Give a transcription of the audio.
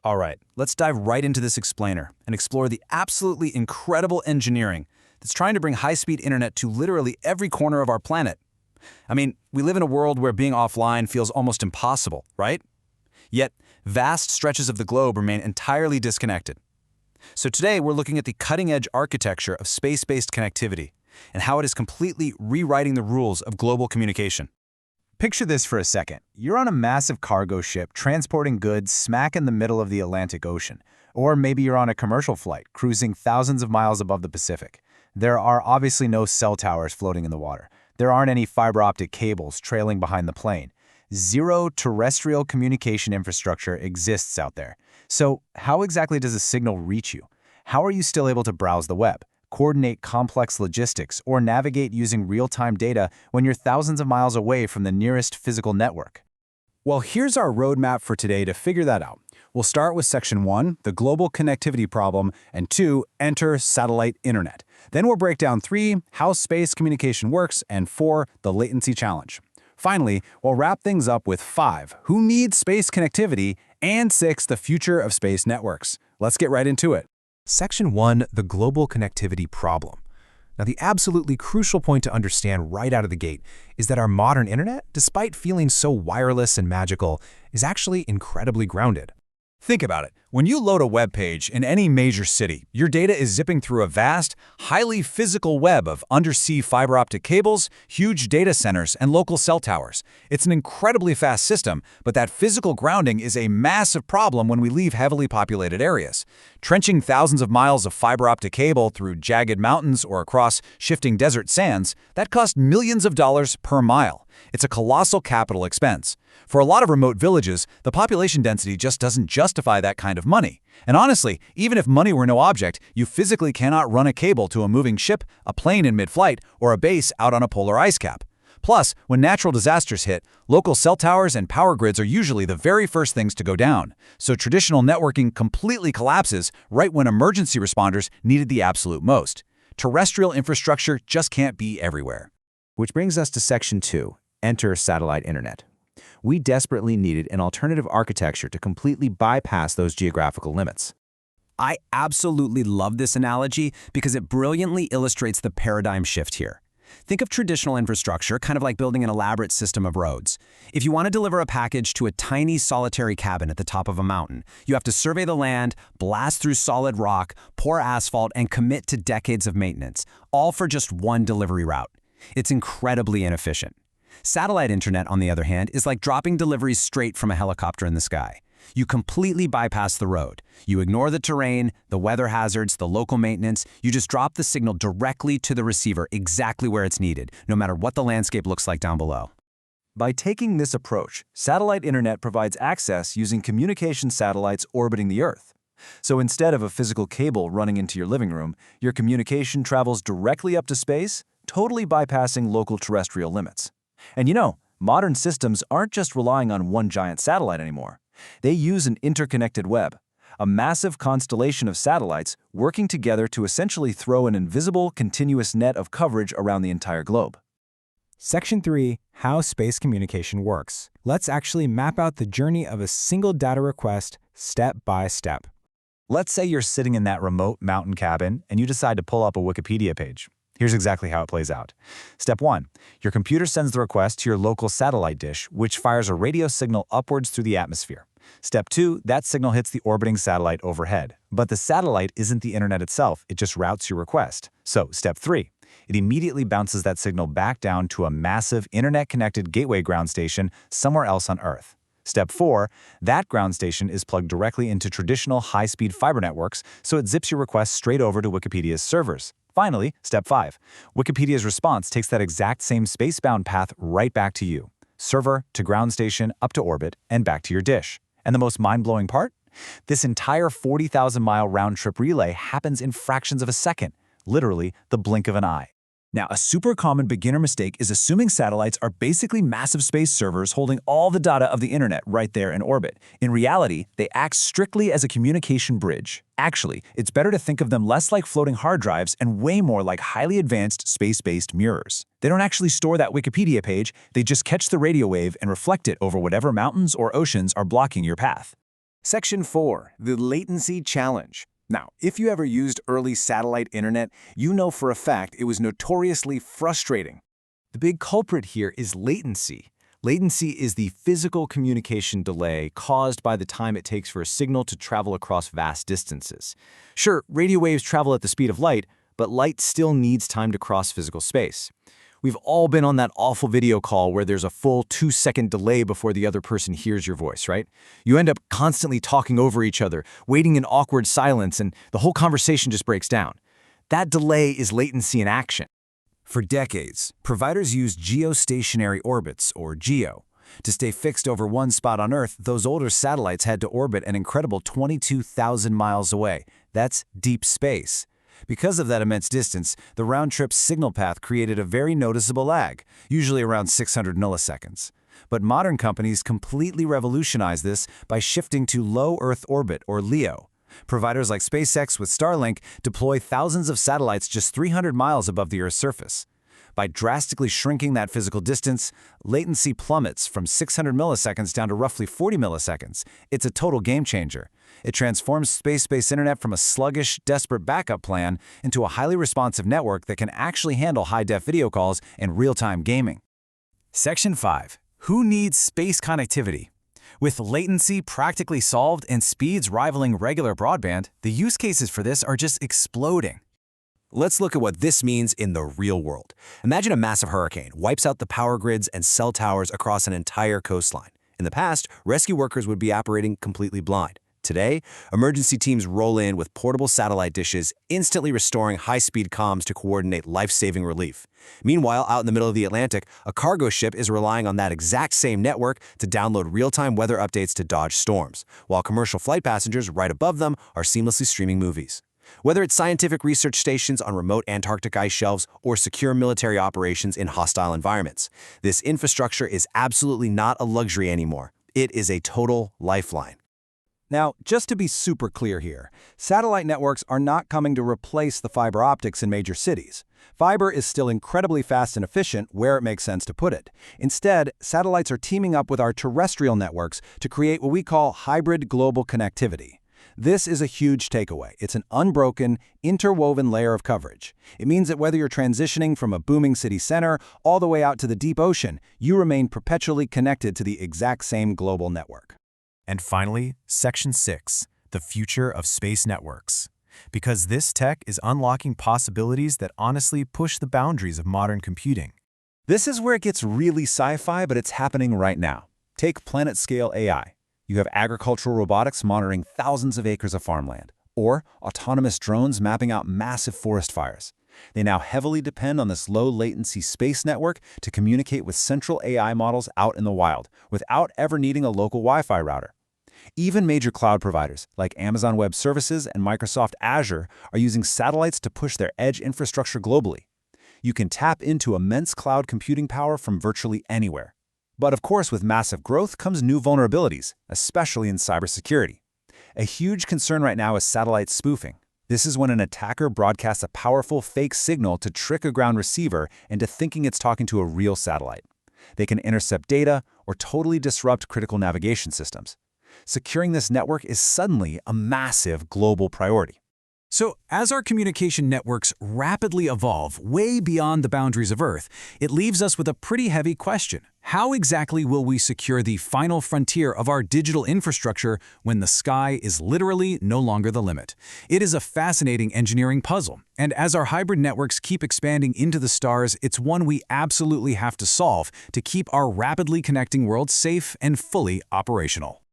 All right, let's dive right into this explainer and explore the absolutely incredible engineering that's trying to bring high-speed internet to literally every corner of our planet. I mean, we live in a world where being offline feels almost impossible, right? Yet, vast stretches of the globe remain entirely disconnected. So today, we're looking at the cutting-edge architecture of space-based connectivity and how it is completely rewriting the rules of global communication. Picture this for a second. You're on a massive cargo ship transporting goods smack in the middle of the Atlantic Ocean. Or maybe you're on a commercial flight cruising thousands of miles above the Pacific. There are obviously no cell towers floating in the water. There aren't any fiber optic cables trailing behind the plane. Zero terrestrial communication infrastructure exists out there. So how exactly does a signal reach you? How are you still able to browse the web, coordinate complex logistics, or navigate using real-time data when you're thousands of miles away from the nearest physical network? Well, here's our roadmap for today to figure that out. We'll start with Section 1, the global connectivity problem, and 2, enter satellite internet. Then we'll break down 3, how space communication works, and 4, the latency challenge. Finally, we'll wrap things up with 5, who needs space connectivity, and 6, the future of space networks. Let's get right into it. Section 1, the global connectivity problem. Now, the absolutely crucial point to understand right out of the gate is that our modern internet, despite feeling so wireless and magical, is actually incredibly grounded. Think about it. When you load a web page in any major city, your data is zipping through a vast, highly physical web of undersea fiber optic cables, huge data centers, and local cell towers. It's an incredibly fast system, but that physical grounding is a massive problem when we leave heavily populated areas. Trenching thousands of miles of fiber optic cable through jagged mountains or across shifting desert sands, that costs millions of dollars per mile. It's a colossal capital expense. For a lot of remote villages, the population density just doesn't justify that kind of money. And honestly, even if money were no object, you physically cannot run a cable to a moving ship, a plane in mid-flight, or a base out on a polar ice cap. Plus, when natural disasters hit, local cell towers and power grids are usually the very first things to go down. So traditional networking completely collapses right when emergency responders needed the absolute most. Terrestrial infrastructure just can't be everywhere. Which brings us to Section 2, enter satellite internet. We desperately needed an alternative architecture to completely bypass those geographical limits. I absolutely love this analogy because it brilliantly illustrates the paradigm shift here. Think of traditional infrastructure, kind of like building an elaborate system of roads. If you want to deliver a package to a tiny solitary cabin at the top of a mountain, you have to survey the land, blast through solid rock, pour asphalt, and commit to decades of maintenance, all for just one delivery route. It's incredibly inefficient. Satellite internet, on the other hand, is like dropping deliveries straight from a helicopter in the sky. You completely bypass the road. You ignore the terrain, the weather hazards, the local maintenance. You just drop the signal directly to the receiver exactly where it's needed, no matter what the landscape looks like down below. By taking this approach, satellite internet provides access using communication satellites orbiting the Earth. So instead of a physical cable running into your living room, your communication travels directly up to space, totally bypassing local terrestrial limits. And you know, modern systems aren't just relying on one giant satellite anymore. They use an interconnected web, a massive constellation of satellites working together to essentially throw an invisible, continuous net of coverage around the entire globe. Section 3, how space communication works. Let's actually map out the journey of a single data request step by step. Let's say you're sitting in that remote mountain cabin and you decide to pull up a Wikipedia page. Here's exactly how it plays out. Step 1. Your computer sends the request to your local satellite dish, which fires a radio signal upwards through the atmosphere. Step 2. That signal hits the orbiting satellite overhead. But the satellite isn't the internet itself, it just routes your request. So, Step 3. It immediately bounces that signal back down to a massive internet-connected gateway ground station somewhere else on Earth. Step 4. That ground station is plugged directly into traditional high-speed fiber networks, so it zips your request straight over to Wikipedia's servers. Finally, Step 5. Wikipedia's response takes that exact same space-bound path right back to you. Server to ground station, up to orbit, and back to your dish. And the most mind-blowing part? This entire 40,000-mile round-trip relay happens in fractions of a second, literally the blink of an eye. Now, a super common beginner mistake is assuming satellites are basically massive space servers holding all the data of the internet right there in orbit. In reality, they act strictly as a communication bridge. Actually, it's better to think of them less like floating hard drives and way more like highly advanced space-based mirrors. They don't actually store that Wikipedia page, they just catch the radio wave and reflect it over whatever mountains or oceans are blocking your path. Section 4, the latency challenge. Now, if you ever used early satellite internet, you know for a fact it was notoriously frustrating. The big culprit here is latency. Latency is the physical communication delay caused by the time it takes for a signal to travel across vast distances. Sure, radio waves travel at the speed of light, but light still needs time to cross physical space. We've all been on that awful video call where there's a full 2-second delay before the other person hears your voice, right? You end up constantly talking over each other, waiting in awkward silence, and the whole conversation just breaks down. That delay is latency in action. For decades, providers used geostationary orbits, or GEO. To stay fixed over one spot on Earth, those older satellites had to orbit an incredible 22,000 miles away. That's deep space. Because of that immense distance, the round-trip signal path created a very noticeable lag, usually around 600 milliseconds. But modern companies completely revolutionized this by shifting to low Earth orbit, or LEO. Providers like SpaceX with Starlink deploy thousands of satellites just 300 miles above the Earth's surface. By drastically shrinking that physical distance, latency plummets from 600 milliseconds down to roughly 40 milliseconds. It's a total game changer. It transforms space-based internet from a sluggish, desperate backup plan into a highly responsive network that can actually handle high-def video calls and real-time gaming. Section 5. Who needs space connectivity? With latency practically solved and speeds rivaling regular broadband, the use cases for this are just exploding. Let's look at what this means in the real world. Imagine a massive hurricane wipes out the power grids and cell towers across an entire coastline. In the past, rescue workers would be operating completely blind. Today, emergency teams roll in with portable satellite dishes, instantly restoring high-speed comms to coordinate life-saving relief. Meanwhile, out in the middle of the Atlantic, a cargo ship is relying on that exact same network to download real-time weather updates to dodge storms, while commercial flight passengers right above them are seamlessly streaming movies. Whether it's scientific research stations on remote Antarctic ice shelves or secure military operations in hostile environments, this infrastructure is absolutely not a luxury anymore. It is a total lifeline. Now, just to be super clear here, satellite networks are not coming to replace the fiber optics in major cities. Fiber is still incredibly fast and efficient where it makes sense to put it. Instead, satellites are teaming up with our terrestrial networks to create what we call hybrid global connectivity. This is a huge takeaway. It's an unbroken, interwoven layer of coverage. It means that whether you're transitioning from a booming city center all the way out to the deep ocean, you remain perpetually connected to the exact same global network. And finally, Section 6, the future of space networks. Because this tech is unlocking possibilities that honestly push the boundaries of modern computing. This is where it gets really sci-fi, but it's happening right now. Take planet-scale AI. You have agricultural robotics monitoring thousands of acres of farmland, or autonomous drones mapping out massive forest fires. They now heavily depend on this low-latency space network to communicate with central AI models out in the wild, without ever needing a local Wi-Fi router. Even major cloud providers, like Amazon Web Services and Microsoft Azure, are using satellites to push their edge infrastructure globally. You can tap into immense cloud computing power from virtually anywhere. But of course, with massive growth comes new vulnerabilities, especially in cybersecurity. A huge concern right now is satellite spoofing. This is when an attacker broadcasts a powerful fake signal to trick a ground receiver into thinking it's talking to a real satellite. They can intercept data or totally disrupt critical navigation systems. Securing this network is suddenly a massive global priority. So, as our communication networks rapidly evolve way beyond the boundaries of Earth, it leaves us with a pretty heavy question. How exactly will we secure the final frontier of our digital infrastructure when the sky is literally no longer the limit? It is a fascinating engineering puzzle, and as our hybrid networks keep expanding into the stars, it's one we absolutely have to solve to keep our rapidly connecting world safe and fully operational.